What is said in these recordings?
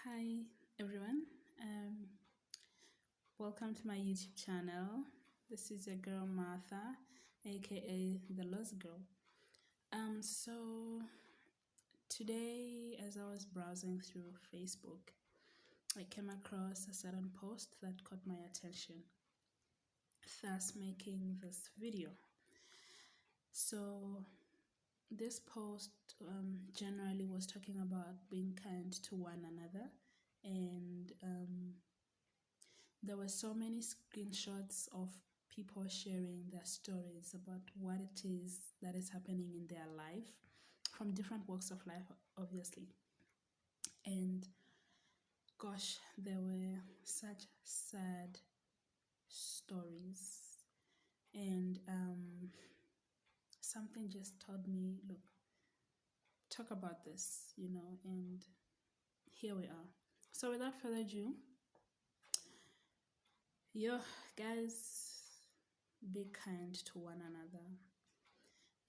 Hi everyone. Um, Welcome to my YouTube channel. This is your girl Martha, aka the Lost Girl. So today, as I was browsing through Facebook, I came across a certain post that caught my attention, thus making this video. So this post generally was talking about being kind to one another, and there were so many screenshots of people sharing their stories about what it is that is happening in their life from different walks of life, obviously. And gosh, there were such sad stories. And something just told me, look, talk about this, and here we are. So without further ado, yo, guys, be kind to one another.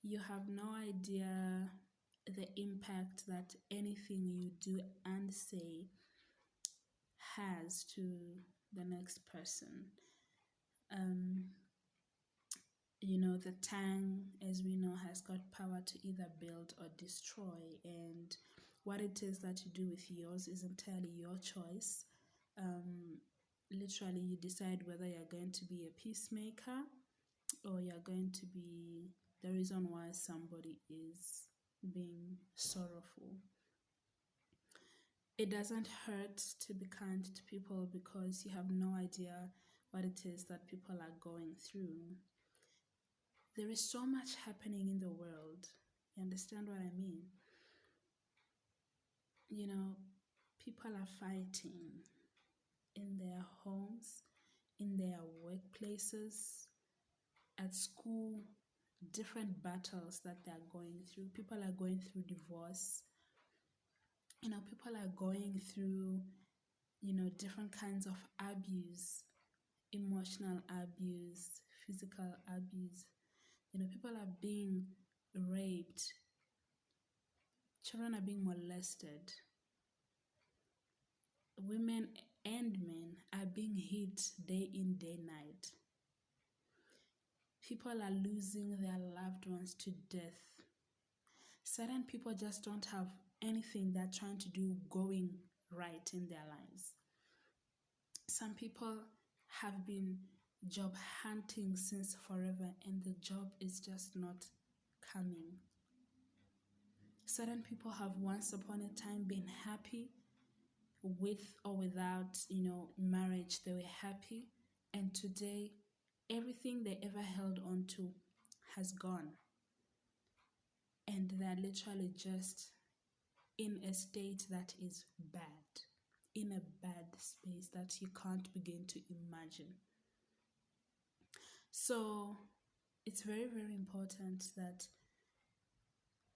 You have no idea the impact that anything you do and say has to the next person. The tongue, as we know, has got power to either build or destroy, and what it is that you do with yours is entirely your choice. Literally, you decide whether you're going to be a peacemaker or you're going to be the reason why somebody is being sorrowful. It doesn't hurt to be kind to people because you have no idea what it is that people are going through. There is so much happening in the world. You understand what I mean? You know, people are fighting in their homes, in their workplaces, at school, different battles that they're going through. People are going through divorce. People are going through, different kinds of abuse, emotional abuse, physical abuse. People are being raped, children are being molested, women and men are being hit day in, day night. People are losing their loved ones to death. Certain people just don't have anything they're trying to do going right in their lives. Some people have been job hunting since forever and the job is just not coming. Certain people have once upon a time been happy with or without, marriage. They were happy, and today everything they ever held on to has gone. And they're literally just in a state that is bad, in a bad space that you can't begin to imagine. So it's very, very important that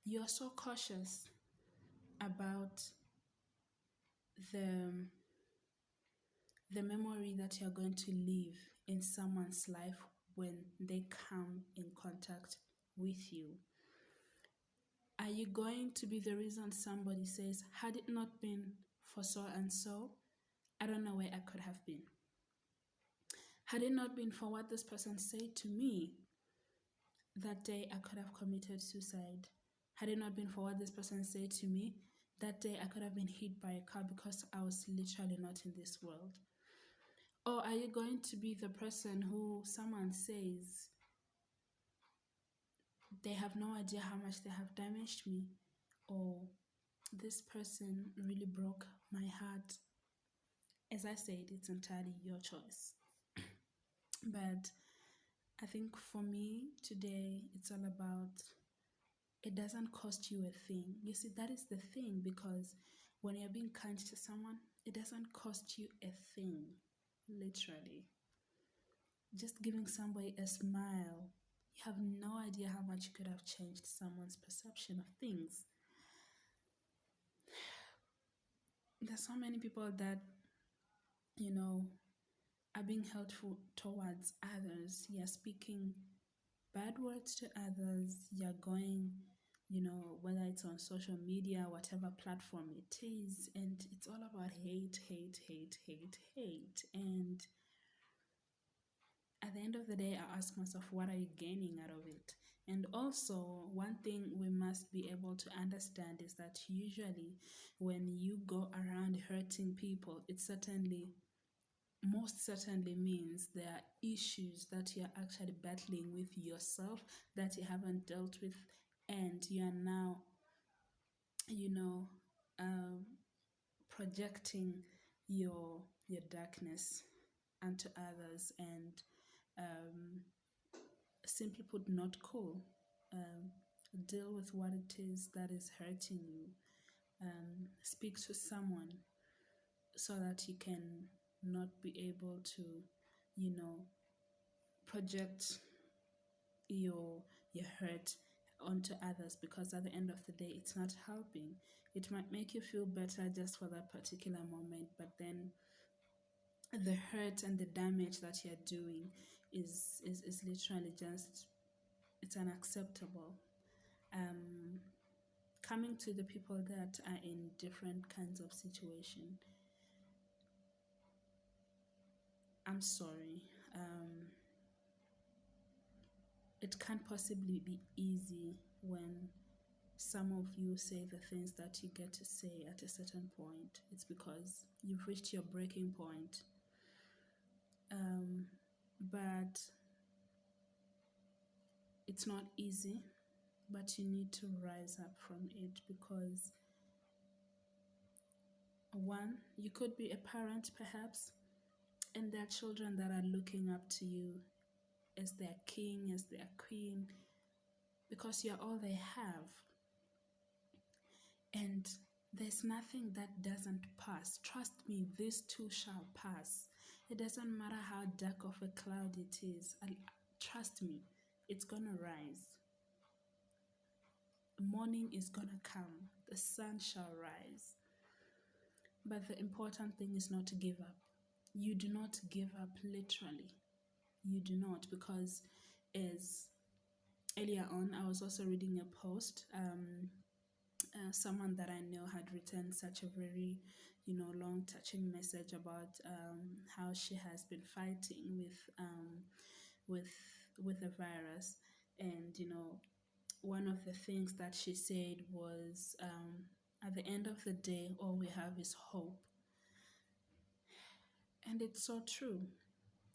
you're so cautious about the the memory that you're going to leave in someone's life when they come in contact with you. Are you going to be the reason somebody says, had it not been for so and so, I don't know where I could have been? Had it not been for what this person said to me, that day I could have committed suicide. Had it not been for what this person said to me, that day I could have been hit by a car because I was literally not in this world. Or are you going to be the person who someone says they have no idea how much they have damaged me, or this person really broke my heart? As I said, it's entirely your choice. But I think for me today, it's all about it doesn't cost you a thing. You see, that is the thing, because when you're being kind to someone, it doesn't cost you a thing, literally. Just giving somebody a smile, you have no idea how much you could have changed someone's perception of things. There's so many people that, you know, are being helpful towards others. You're speaking bad words to others. You're going whether it's on social media, whatever platform it is, and it's all about hate, hate, hate, hate, hate. And at the end of the day, I ask myself, what are you gaining out of it? And also, one thing we must be able to understand is that usually when you go around hurting people, it most certainly means there are issues that you're actually battling with yourself that you haven't dealt with, and you are now, you know, um, projecting your darkness onto others, and um, simply put, not cool. Um, Deal with what it is that is hurting you. Speak to someone so that you can not be able to, you know, project your hurt onto others, because at the end of the day it's not helping. It might make you feel better just for that particular moment, but then the hurt and the damage that you're doing is literally just, it's unacceptable. um Coming to the people that are in different kinds of situation, I'm sorry. It can't possibly be easy when some of you say the things that you get to say at a certain point. It's because you've reached your breaking point. But it's not easy, but you need to rise up from it, because one, you could be a parent perhaps, and there are children that are looking up to you as their king, as their queen, because you're all they have. And there's nothing that doesn't pass. Trust me, this too shall pass. It doesn't matter how dark of a cloud it is. Trust me, it's gonna rise. Morning is gonna come. The sun shall rise. But the important thing is not to give up. You do not give up, literally. You do not, because as earlier on, I was also reading a post. Someone that I know had written such a very, long, touching message about how she has been fighting with with the virus, and one of the things that she said was, at the end of the day, all we have is hope, and it's so true.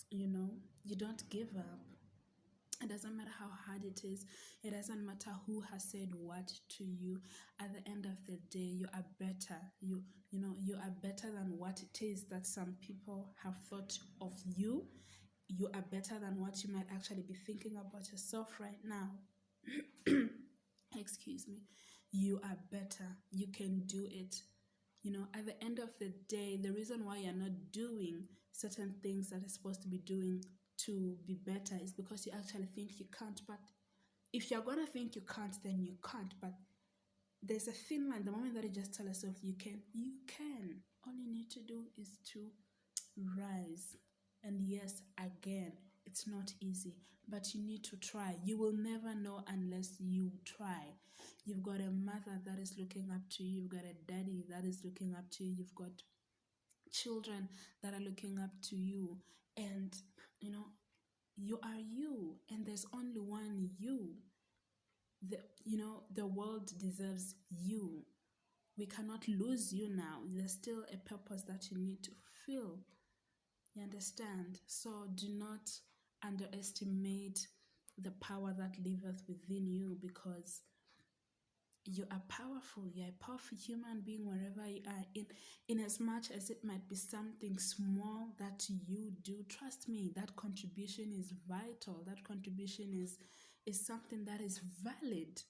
You don't give up. It doesn't matter how hard it is. It doesn't matter who has said what to you. At the end of the day, you are better. You are better than what it is that some people have thought of you. You are better than what you might actually be thinking about yourself right now. Excuse me. You are better. You can do it. At the end of the day, the reason why you're not doing certain things that you're supposed to be doing to be better is because you actually think you can't. But if you're going to think you can't, then you can't. But there's a thin line. The moment that you just tell yourself you can, you can. All you need to do is to rise. And yes, again, it's not easy, but you need to try. You will never know unless you try. You've got a mother that is looking up to you. You've got a daddy that is looking up to you. You've got children that are looking up to you. And, you are you. And there's only one you. The world deserves you. We cannot lose you now. There's still a purpose that you need to fill. You understand? So do not underestimate the power that liveth within you, because you are powerful. You're a powerful human being wherever you are. In as much as it might be something small that you do, trust me, that contribution is vital. That contribution is something that is valid.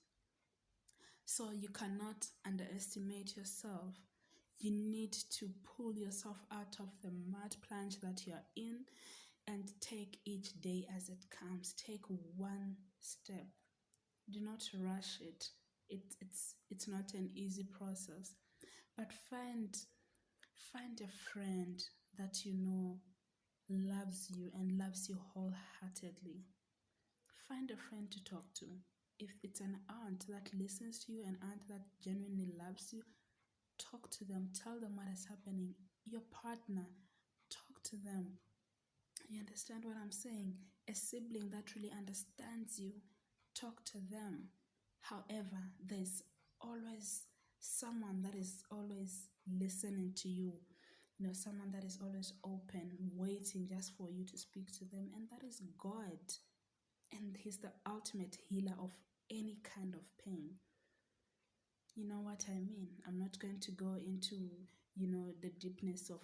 So you cannot underestimate yourself. You need to pull yourself out of the mud plunge that you're in, and take each day as it comes. Take one step. Do not rush it. It's not an easy process. But find a friend that you know loves you and loves you wholeheartedly. Find a friend to talk to. if it's an aunt that listens to you, an aunt that genuinely loves you, talk to them, tell them what is happening. Your partner, talk to them. You understand what I'm saying? A sibling that really understands you, talk to them. However, there's always someone that is always listening to you. You know, someone that is always open, waiting just for you to speak to them, and that is God. And He's the ultimate healer of any kind of pain. You know what I mean? I'm not going to go into, the deepness of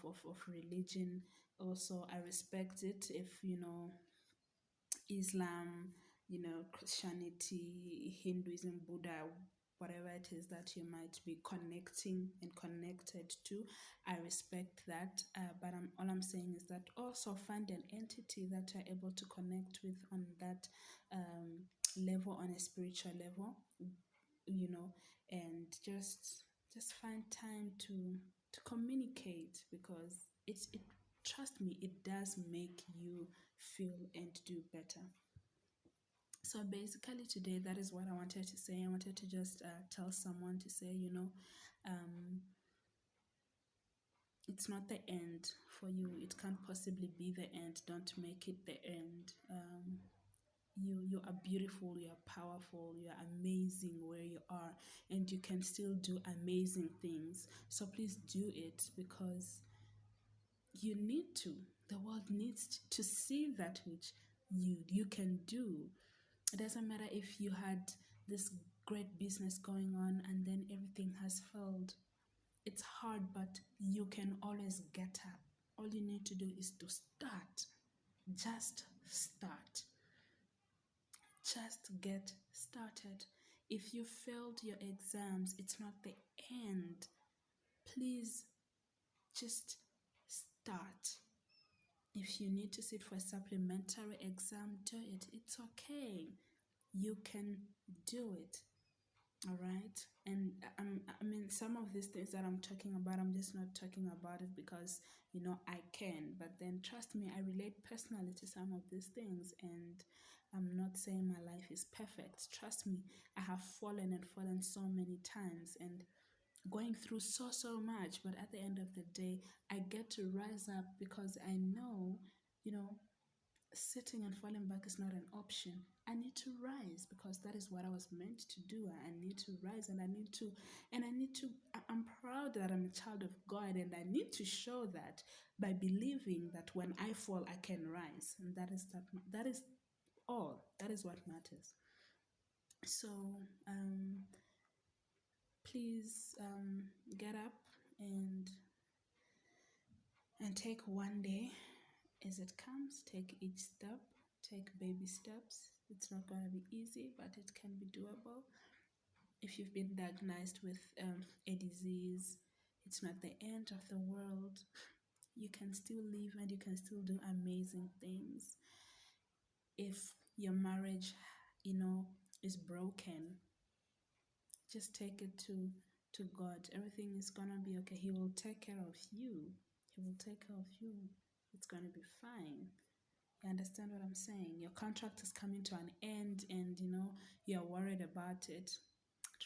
religion. Also, I respect it if, Islam, Christianity, Hinduism, Buddha, whatever it is that you might be connecting and connected to. I respect that. But all I'm saying is that also find an entity that you're able to connect with on that level, on a spiritual level, you know, and just find time to communicate, because it trust me, it does make you feel and do better. So basically today, that is what I wanted to say. I wanted to just tell someone to say, um, it's not the end for you. It can't possibly be the end. Don't make it the end. You are beautiful, you are powerful, you are amazing where you are, and you can still do amazing things. So please do it, because you need to. The world needs to see that which you can do. It doesn't matter if you had this great business going on and then everything has failed. It's hard, but you can always get up. All you need to do is to start. Just start. Just get started. If you failed your exams, it's not the end. Please just start. If you need to sit for a supplementary exam, do it. It's okay. You can do it. All right. And I mean, some of these things that I'm talking about, I'm just not talking about it because, I can. But then trust me, I relate personally to some of these things. And I'm not saying my life is perfect. Trust me, I have fallen and fallen so many times and going through so much. But at the end of the day, I get to rise up because I know, you know, sitting and falling back is not an option. I need to rise because that is what I was meant to do. I need to rise, and I'm proud that I'm a child of God, and I need to show that by believing that when I fall, I can rise. And that is all. That is what matters. So, please get up and take one day as it comes. Take each step, take baby steps. It's not going to be easy, but it can be doable. If you've been diagnosed with a disease, it's not the end of the world. You can still live and you can still do amazing things. If your marriage, is broken, just take it to God. Everything is going to be okay. He will take care of you. He will take care of you. It's going to be fine. You understand what I'm saying? Your contract is coming to an end and you're worried about it.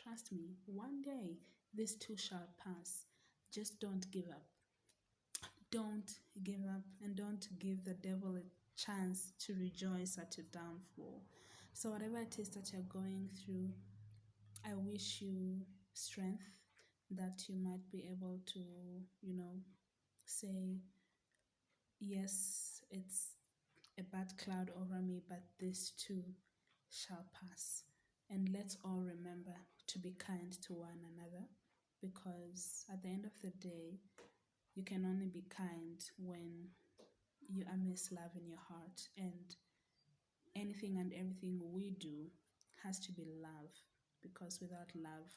Trust me, one day this too shall pass. Just don't give up. Don't give up, and don't give the devil a chance to rejoice at your downfall. So whatever it is that you're going through, I wish you strength, that you might be able to, say, yes, it's a bad cloud over me, but this too shall pass. And let's all remember to be kind to one another, because at the end of the day, you can only be kind when you amass love in your heart. And anything and everything we do has to be love, because without love,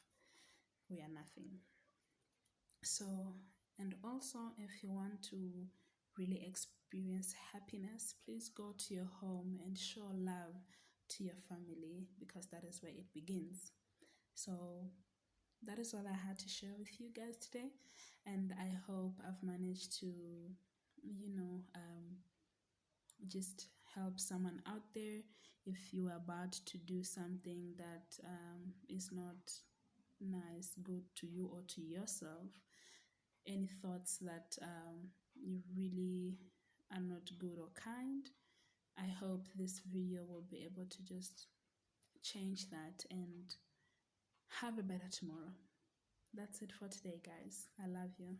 we are nothing. So, and also, if you want to really experience happiness, please go to your home and show love to your family, because that is where it begins. So, that is all I had to share with you guys today. And I hope I've managed to, just help someone out there. If you are about to do something that is not nice, good to you or to yourself, any thoughts that you really are not good or kind, I hope this video will be able to just change that and have a better tomorrow. That's it for today, guys. I love you.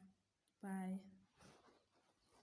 Bye.